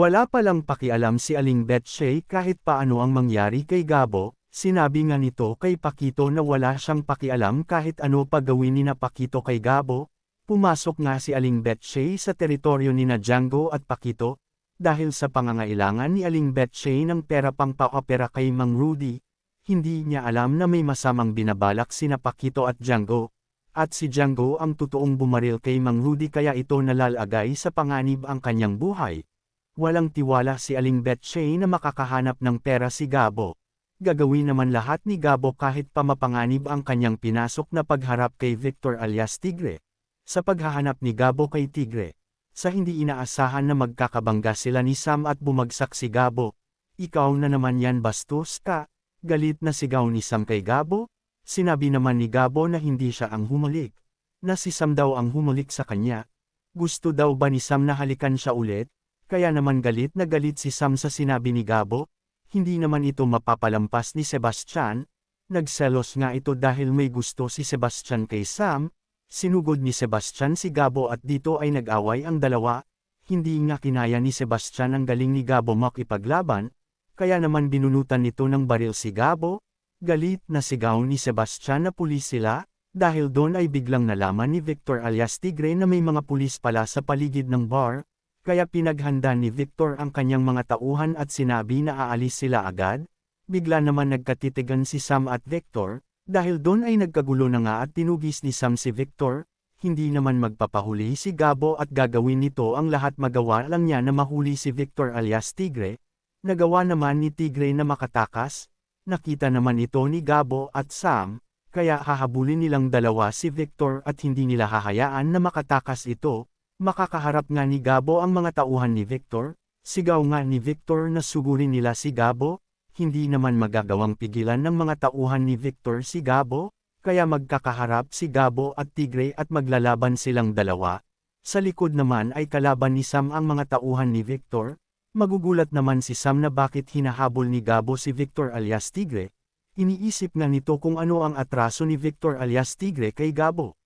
Wala palang pakialam si Aling Betsyay kahit paano ang mangyari kay Gabo, sinabi nga nito kay Pakito na wala siyang pakialam kahit ano pa gawin ni na Pakito kay Gabo. Pumasok nga si Aling Betsyay sa teritoryo ni na Django at Pakito, dahil sa pangangailangan ni Aling Betsyay ng pera pang paopera kay Mang Rudy. Hindi niya alam na may masamang binabalak sina Pakito at Django, at si Django ang totoong bumaril kay Mang Rudy kaya ito nalalagay sa panganib ang kanyang buhay. Walang tiwala si Aling Betsyay na makakahanap ng pera si Gabo. Gagawin naman lahat ni Gabo kahit pa mapanganib ang kanyang pinasok na pagharap kay Victor alias Tigre. Sa paghahanap ni Gabo kay Tigre, sa hindi inaasahan na magkakabangga sila ni Sam at bumagsak si Gabo. Ikaw na naman yan bastos ka, galit na sigaw ni Sam kay Gabo. Sinabi naman ni Gabo na hindi siya ang humulik, na si Sam daw ang humulik sa kanya. Gusto daw ba ni Sam na halikan siya ulit? Kaya naman galit na galit si Sam sa sinabi ni Gabo. Hindi naman ito mapapalampas ni Sebastian. Nagselos nga ito dahil may gusto si Sebastian kay Sam. Sinugod ni Sebastian si Gabo at dito ay nag-away ang dalawa. Hindi nga kinaya ni Sebastian ang galing ni Gabo makipaglaban. Kaya naman binunutan nito ng baril si Gabo. Galit na sigaw ni Sebastian na pulis sila. Dahil doon ay biglang nalaman ni Victor alias Tigre na may mga pulis pala sa paligid ng bar. Kaya pinaghanda ni Victor ang kanyang mga tauhan at sinabi na aalis sila agad. Bigla naman nagkatitigan si Sam at Victor, dahil doon ay nagkagulo na nga at tinugis ni Sam si Victor. Hindi naman magpapahuli si Gabo at gagawin nito ang lahat magawa lang niya na mahuli si Victor alias Tigre. Nagawa naman ni Tigre na makatakas. Nakita naman ito ni Gabo at Sam, kaya hahabulin nilang dalawa si Victor at hindi nila hahayaan na makatakas ito. Makakaharap nga ni Gabo ang mga tauhan ni Victor. Sigaw nga ni Victor na sugurin nila si Gabo. Hindi naman magagawang pigilan ng mga tauhan ni Victor si Gabo, kaya magkakaharap si Gabo at Tigre at maglalaban silang dalawa. Sa likod naman ay kalaban ni Sam ang mga tauhan ni Victor. Magugulat naman si Sam na bakit hinahabol ni Gabo si Victor alias Tigre. Iniisip nga nito kung ano ang atraso ni Victor alias Tigre kay Gabo.